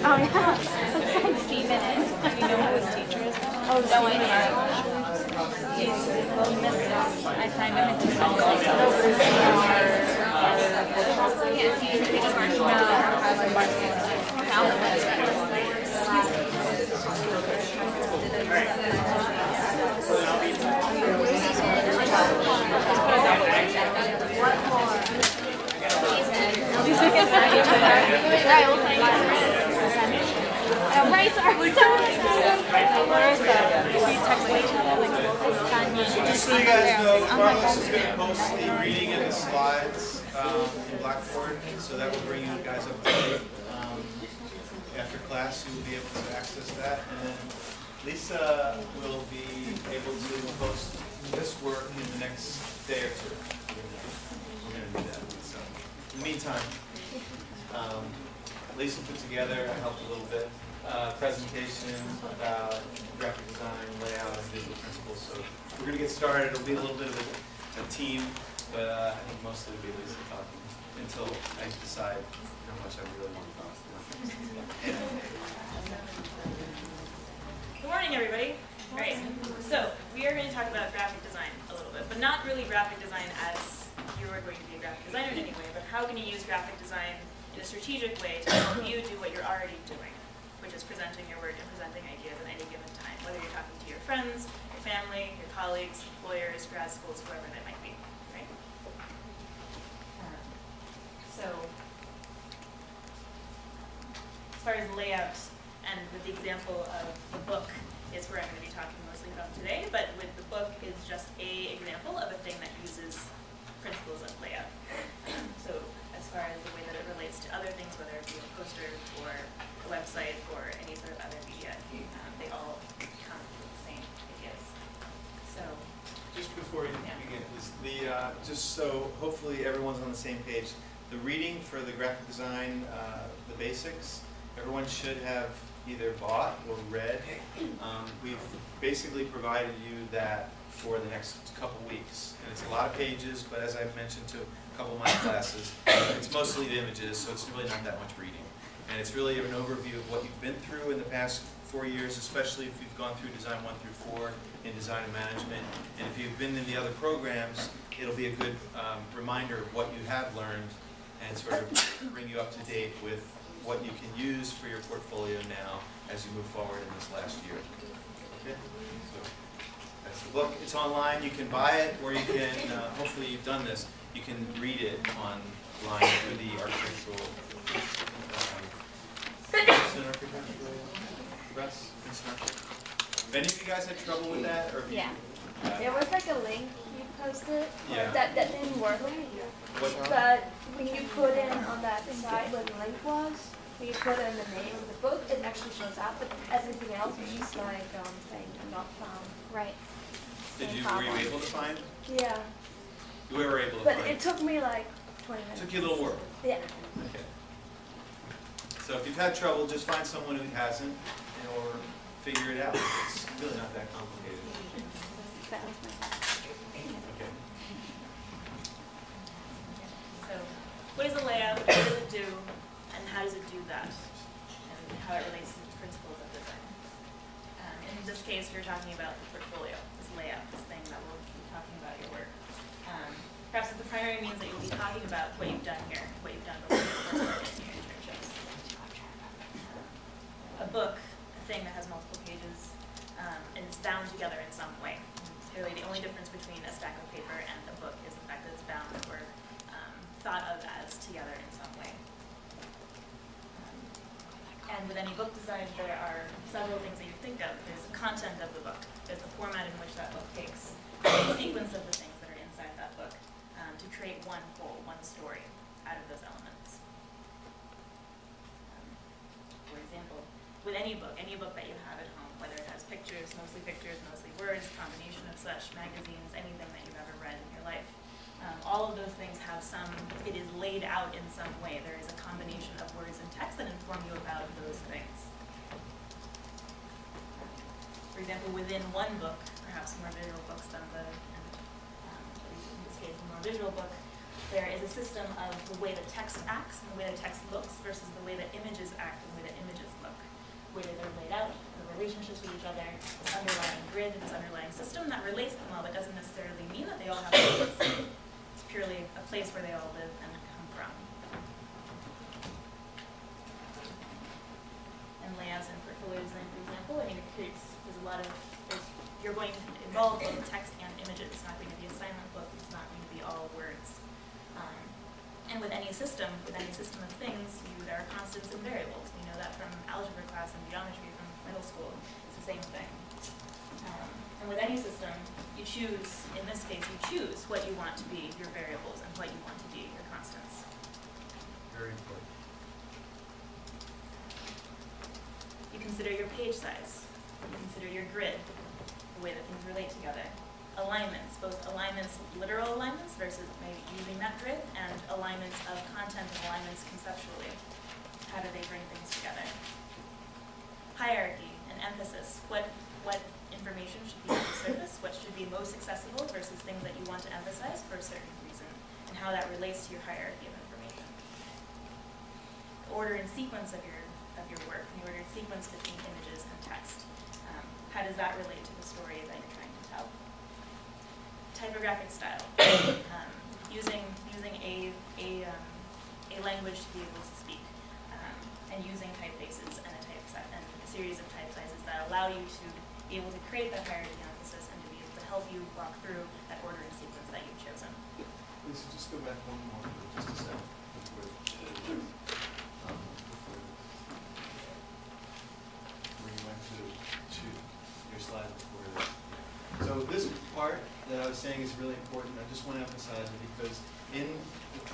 E: Oh yeah, it's like Steve in it. You know who his teacher is? Oh, no idea. Well, missed it. I signed him into something.
C: Just so you guys know, Carlos is going to post the reading and the slides in Blackboard, so that will bring you guys up to date. After class, you will be able to access that, and then Lisa will be able to post this work in the next day or two. We're going to do that. So, in the meantime, Lisa put together, I helped a little bit, presentation about graphic design, layout, and visual principles. So we're going to get started. It'll be a little bit of a team, but I think mostly it'll be Lisa talking until I decide how much I really want to talk.
H: Good morning, everybody. Great. So we are going to talk about graphic design a little bit, but not really graphic design as you are going to be a graphic designer in any way, but how can you use graphic design in a strategic way to help you do what you're already doing, which is presenting your work and presenting ideas at any given time, whether you're talking to your friends, your family, your colleagues, employers, grad schools, whoever that might be, right? So as far as layout, and with the example of the book is where I'm going to be talking mostly from today, but with the book is just a example of a thing that uses principles of layout. So as far as the way that it relates to other things, whether it be a poster or a website or any sort of other media, they all come with the same ideas. So
C: Just before you
H: Yeah.
C: begin, just so hopefully everyone's on the same page, the reading for the graphic design, the basics, everyone should have either bought or read. We've basically provided you that for the next couple weeks. And it's a lot of pages, but as I've mentioned to a couple of my classes, it's mostly the images, so it's really not that much reading. And it's really an overview of what you've been through in the past 4 years, especially if you've gone through Design 1 through 4 in Design and Management. And if you've been in the other programs, it'll be a good reminder of what you have learned and sort of bring you up to date with what you can use for your portfolio now as you move forward in this last year. Okay? So that's the book. It's online. You can buy it, or you can, hopefully you've done this, you can read it online through the architectural press. If any of you guys had trouble with that, or if you,
B: Yeah. There was like a link you posted
C: Yeah.
B: that didn't work.
C: what,
B: But when you put in on that site where the link was, when you put in the name of the book, it actually shows up. But everything else is just like saying not found.
E: Right.
C: were you able to find?
B: Yeah.
C: You were able to
B: But
C: find
B: it took me like 20
C: it.
B: minutes.
C: Took you a little work.
B: Yeah.
C: Okay. So if you've had trouble, just find someone who hasn't, or figure it out. It's really not that complicated.
B: That was my.
C: Okay.
H: So what is a layout, what does it do, and how does it do that, and how it relates to the principles of design. In this case, we're talking about the portfolio, this layout, this thing that will be talking about your work. Perhaps it's the primary means that you'll be talking about what you've done here, what you've done before your coursework and your internships. A book, a thing that has multiple pages, and it's bound together in some way. Really, the only difference between a stack of paper and a book is the fact that it's bound or thought of as together in some way. And with any book design, there are several things that you think of. There's the content of the book. There's the format in which that book takes. The sequence of the things that are inside that book to create one whole, one story out of those elements. For example, with any book that you have at home, whether it has pictures, mostly words, combination of such, magazines, anything that you've ever read in your life, all of those things have it is laid out in some way. There is a combination of words and text that inform you about those things. For example, within one book, perhaps more visual books than in this case, a more visual book, there is a system of the way the text acts and the way the text looks versus the way that images act and the way that images look. Where they're laid out, the relationships with each other, this underlying grid, this underlying system that relates them all, but doesn't necessarily mean that they all have to look the same. It's purely a place where they all live and come from. And layouts and portfolio design, for example, I mean, you're going to involve both text and images. It's not going to be a silent book. It's not going to be all words. And with any system of things, there are constants and variables. We know that from algebra class and geometry from middle school. It's the same thing. And with any system, you choose, in this case, you choose what you want to be your variables and what you want to be your constants.
C: Very important.
H: You consider your page size. You consider your grid, the way that things relate together. Alignments, both alignments, literal alignments versus maybe using that grid, and alignments of content and alignments conceptually. How do they bring things together? Hierarchy and emphasis. What information should be on the surface? What should be most accessible versus things that you want to emphasize for a certain reason, and how that relates to your hierarchy of information. The order and sequence of your work, and the order and sequence between images and text. How does that relate to the story that you're trying to tell? Typographic style. Using a language to be able to speak, and using typefaces and a series of type sizes that allow you to be able to create that hierarchy and emphasis and to be able to help you walk through that order and sequence that you've chosen.
C: Lisa, just go back one more for just a second. Where you went to your slide before this. So this part that I was saying is really important. I just want to emphasize it because in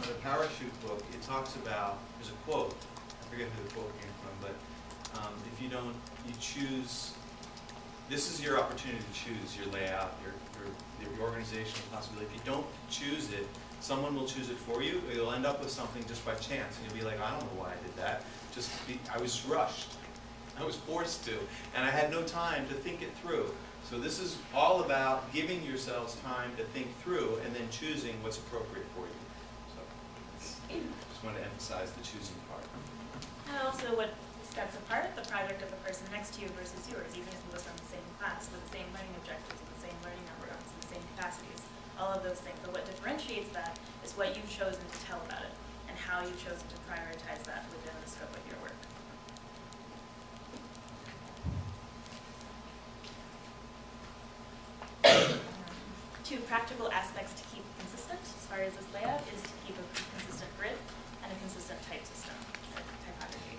C: the parachute book, it talks about, there's a quote, I forget who the quote came from, but if you don't, you choose, this is your opportunity to choose your layout, your organizational possibility. If you don't choose it, someone will choose it for you, or you'll end up with something just by chance, and you'll be like, I don't know why I did that. I was rushed. I was forced to, and I had no time to think it through. So this is all about giving yourselves time to think through and then choosing what's appropriate for you. So just want to emphasize the choosing part.
H: And also what sets apart the project of the person next to you versus yours, even if you was from the same class with the same learning objectives and the same learning outcomes and the same capacities, all of those things. But what differentiates that is what you've chosen to tell about it and how you've chosen to prioritize that within the scope of your work. Two practical aspects to keep consistent as far as this layout is to keep a consistent grid and a consistent type system, or typography.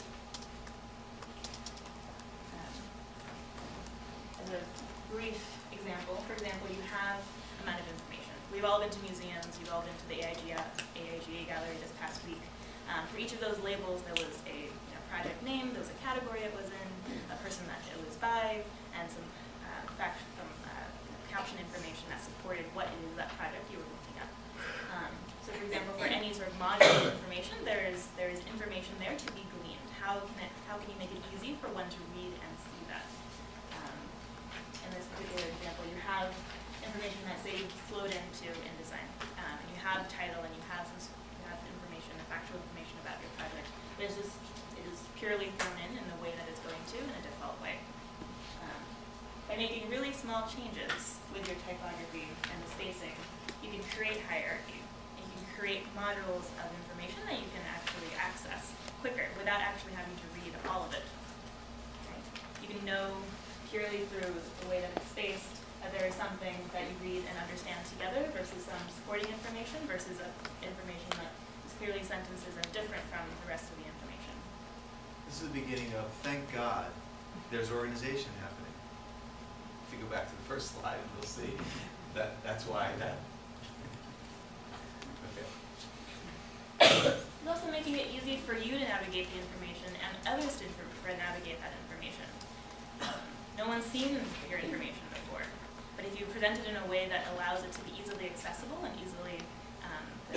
H: As a brief example, for example, you have a amount of information. We've all been to museums, you've all been to the AIGA gallery this past week. For each of those labels, there was a project name, there was a category it was in, a person that it was by, and some caption information that supported what it is that project you were looking at. So for example, for any sort of module information, there is information there to be gleaned. How can you make it easy for one to read and see that? In this particular example, you have information that say you've flowed into InDesign. And you have title and you have information, factual information about your project. But it is purely thrown in the way that it's going to in a default way. By making really small changes with your typography and the spacing, you can create hierarchy. And you can create modules of information that you can actually access quicker without actually having to read all of it. Okay? You can know purely through the way that it's spaced that there is something that you read and understand together versus some supporting information versus information that is clearly sentences and different from the rest of the information.
C: This is the beginning of, thank God, there's organization happening. If you go back to the first slide, you'll see that that's why that. Okay.
H: And also making it easy for you to navigate the information and others to navigate that information. No one's seen your information before, but if you present it in a way that allows it to be easily accessible and easily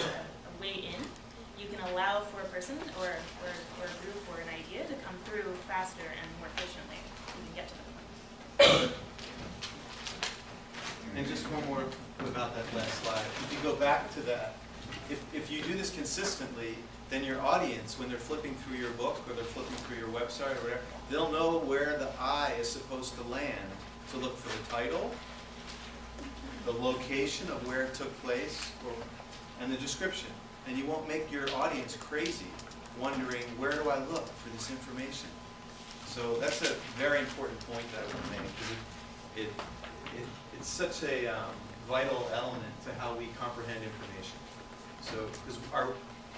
H: a way in, you can allow for a person or a group or an idea to come through faster and more efficiently. You can get to the point.
C: And just one more about that last slide. If you go back to that, if you do this consistently, then your audience, when they're flipping through your book or they're flipping through your website or whatever, they'll know where the eye is supposed to land to look for the title, the location of where it took place, and the description. And you won't make your audience crazy wondering, where do I look for this information? So that's a very important point that I want to make, because it's such a vital element to how we comprehend information. So, because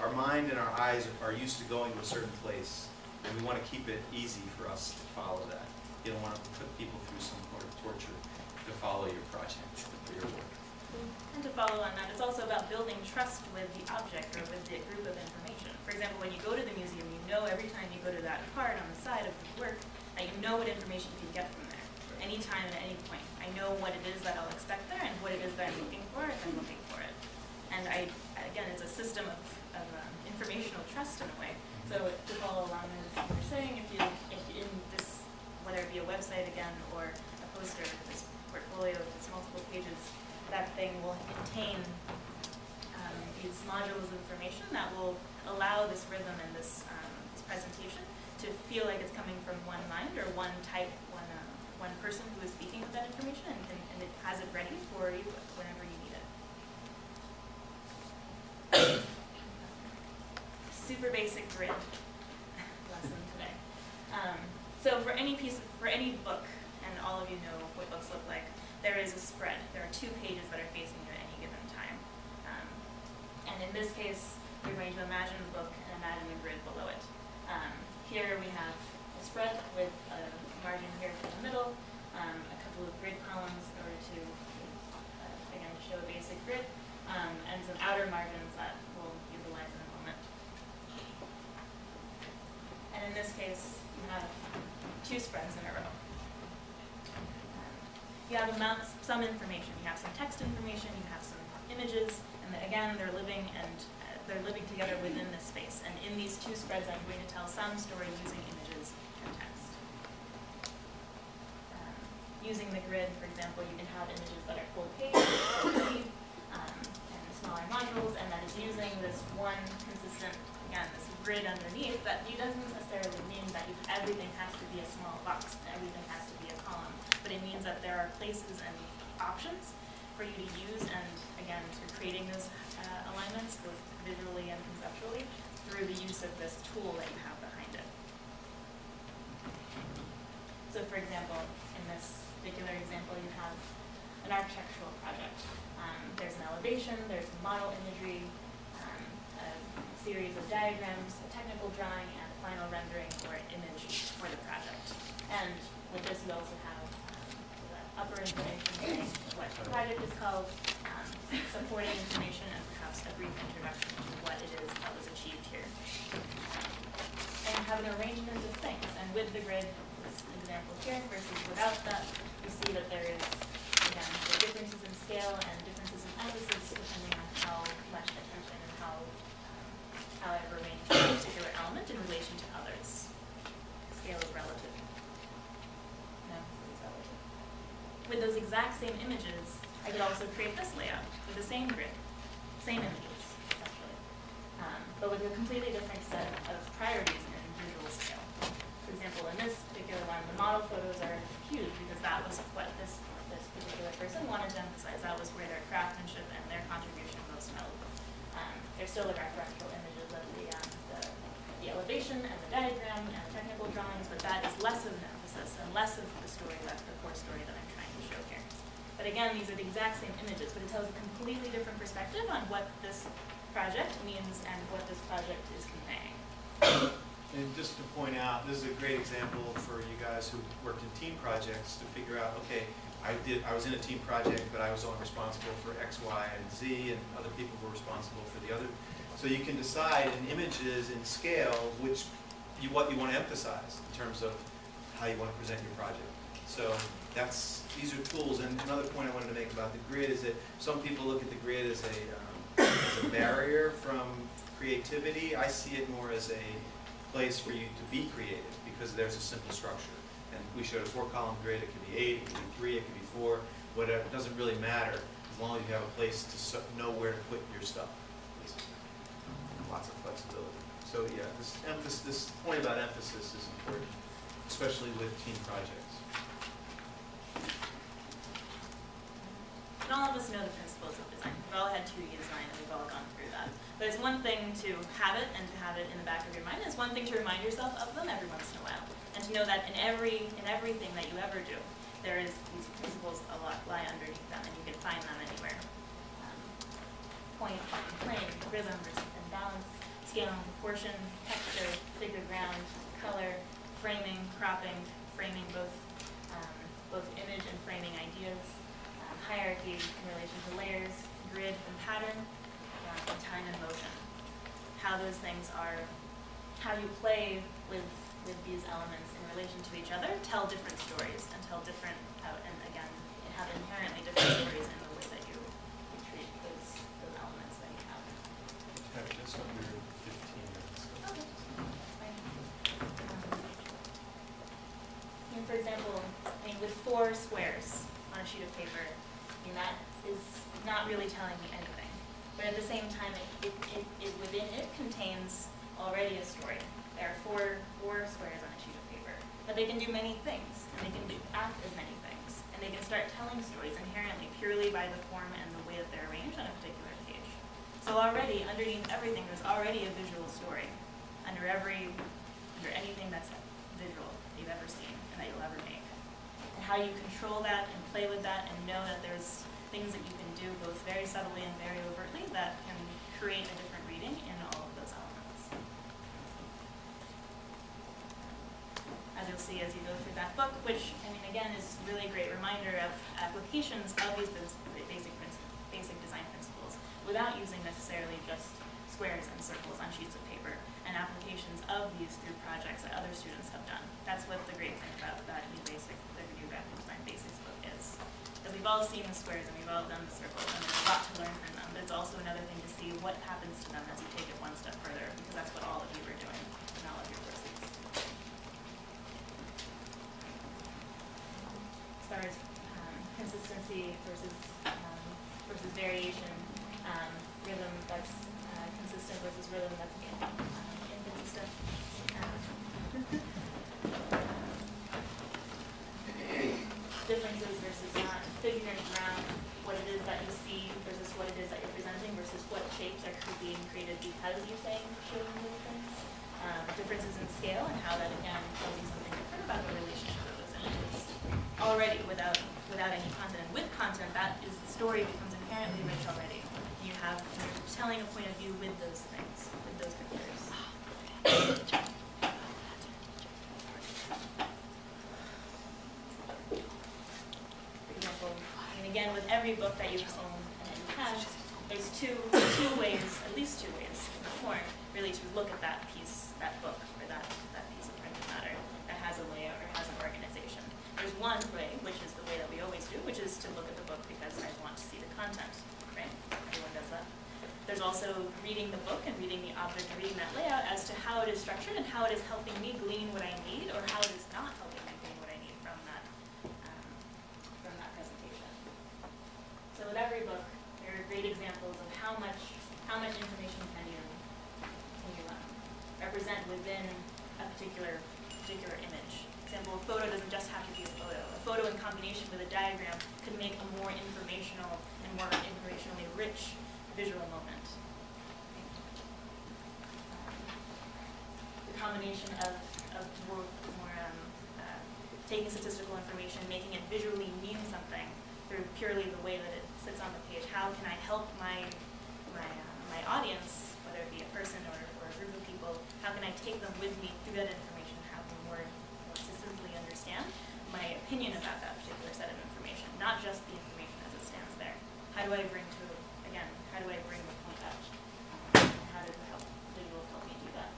C: our mind and our eyes are used to going to a certain place, and we want to keep it easy for us to follow that. You don't want to put people through some sort of torture to follow your project or your work.
H: And to follow on that, it's also about building trust with the object or with the group of information. For example, when you go to the museum, you know every time you go to that card on the side of the work, that you know what information you can get from there, anytime and at any point. I know what it is that I'll expect there and what it is that I'm looking for if I'm looking for it. And again, it's a system of informational trust in a way, So to follow along as you were saying, if in this, whether it be a website again or a poster, this portfolio with multiple pages, that thing will contain these modules of information that will allow this rhythm and this presentation to feel like it's coming from one mind or one type, one person who is speaking with that information, and it has it ready for you whenever you need it. Super basic grid lesson today. So for any book, and all of you know what books look like, there is a spread. There are 2 pages that are facing you at any given time. And in this case, you're going to imagine the book and imagine the grid below it. Here we have a spread with a margin here in the middle, a couple of grid columns in order to, again, show a basic grid, and some outer margins that we'll utilize in a moment. And in this case, you have 2 spreads in a row. You have some information. You have some text information. You have some images, and again, they're living together within this space. And in these 2 spreads, I'm going to tell some story using images and text. Using the grid, for example, you can have images that are full page, and smaller modules, and that is using this one consistent, again, this grid underneath. That doesn't necessarily mean that everything has to be a small box, and everything has to be a column, but it means that there are places and options for you to use, and again, sort of creating those alignments, both visually and conceptually, through the use of this tool that you have behind it. So for example, in this particular example, you have an architectural project. There's an elevation, there's model imagery, a series of diagrams, a technical drawing, and a final rendering or image for the project. And with this, you also have the upper information saying what the project is called, supporting information, and perhaps a brief introduction to what it is that was achieved here. And you have an arrangement of things. And with the grid, this example here, versus without that, you see that there is, again, the differences in scale and differences in emphasis depending on how much attention and how I've arranged a particular element in relation to others. Scale is relative. No, it's relative. With those exact same images, I could also create this layout with the same grid, same images, essentially, but with a completely different set of priorities in visual scale. For example, in this particular one, the model photos are huge because that was what this particular person wanted to emphasize. That was where their craftsmanship and their contribution most melted. They're still the referential images of the elevation and the diagram and technical drawings, but that is less of an emphasis and less of the story, the core story that I'm trying to show here. But again, these are the exact same images, but it tells a completely different perspective on what this project means and what this project is conveying.
C: And just to point out, this is a great example for you guys who worked in team projects to figure out, okay, I was in a team project, but I was only responsible for X, Y, and Z, and other people were responsible for the other. So you can decide in images and scale what you want to emphasize in terms of how you want to present your project. So these are tools. And another point I wanted to make about the grid is that some people look at the grid as a barrier from creativity. I see it more as a place for you to be creative because there's a simple structure. And we showed a 4-column grid. It could be 8, it could be 3, it could be 4, whatever. It doesn't really matter as long as you have a place to know where to put your stuff. Lots of flexibility. So yeah, this point about emphasis is important, especially with team projects.
H: And all of us know the principles of design. We've all had 2D design and we've all gone through that. But it's one thing to have it and to have it in the back of your mind. It's one thing to remind yourself of them every once in a while. And to know that in everything that you ever do, there is these principles lie underneath them and you can find them anywhere. Point and plane, rhythm and balance, scale and proportion, texture, figure ground, color, framing, cropping, framing both image and framing ideas, hierarchy in relation to layers, grid and pattern, and time and motion. How those things are, how you play with these elements in relation to each other, tell different stories and tell different, and again, have inherently different stories in the way that you treat those elements that you have.
C: Just under 15 minutes.
H: Okay. for example, I mean, with 4 squares on a sheet of paper, I mean, that is not really telling me anything. But at the same time, within it contains already a story. There are four squares on a sheet of paper. But they can do many things, and they can act as many things. And they can start telling stories inherently, purely by the form and the way that they're arranged on a particular page. So already, underneath everything, there's already a visual story. Under anything that's visual that you've ever seen and that you'll ever make. And how you control that and play with that and know that there's things that you can do both very subtly and very overtly that can create a different reading in all of those elements. As you'll see as you go through that book, which, I mean, again, is really a great reminder of applications of these basic design principles without using necessarily just squares and circles on sheets of paper, and applications of these through projects that other students have done. That's what the great thing about that new graphic design basics book is. Because we've all seen the squares and we've all done the circles, and there's a lot to learn from them. But it's also another thing to see what happens to them as you take it one step further, because that's what all of you are doing in all of your courses. As far as consistency versus variation, rhythm that's consistent versus rhythm that's inconsistent. Differences versus not, figuring around what it is that you see versus what it is that you're presenting versus what shapes are being created because you're showing those things. Differences in scale and how that again tells you something different about the relationship of those images. Already without any content. And with content, that is the story becomes inherently rich already. You're telling a point of view with those things, with those pictures. For example, and again, with every book that you own and that you have, there's two ways, at least 2 ways, before really to look at that piece, that book, or that piece of printed matter that has a layout or has an organization. There's one way, which is the way that we always do, which is to look at the book because I want to see the content, right? Everyone does that. There's also reading the book and reading the object and reading that layout as to how it is structured and how it is helping me glean what I need or how it is not helping me glean what I need from that presentation. So with every book, there are great examples of how much information can you represent within a particular image. For example, a photo doesn't just have to be a photo. A photo in combination with a diagram could make a more informational and more informationally rich visual moment. The combination of more taking statistical information, making it visually mean something through purely the way that it sits on the page. How can I help my audience, whether it be a person or a group of people, how can I take them with me through that information, have them more consistently understand my opinion about that particular set of information, not just the information as it stands there. How do I bring the point out? And how does visuals help me do that?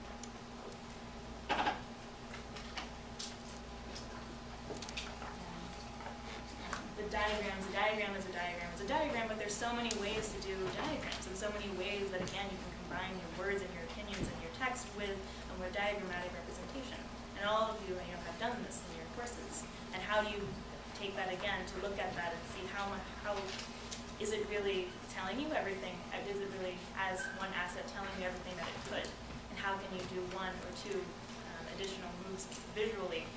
H: The diagram is a diagram, but there's so many ways to do diagrams, and so many ways that, again, you can combine your words and your opinions and your text with a more diagrammatic representation. And all of you have done this in your courses. And how do you take that again to look at that and see how is it really telling you everything? Is it really, as one asset, telling you everything that it could? And how can you do 1 or 2 additional moves visually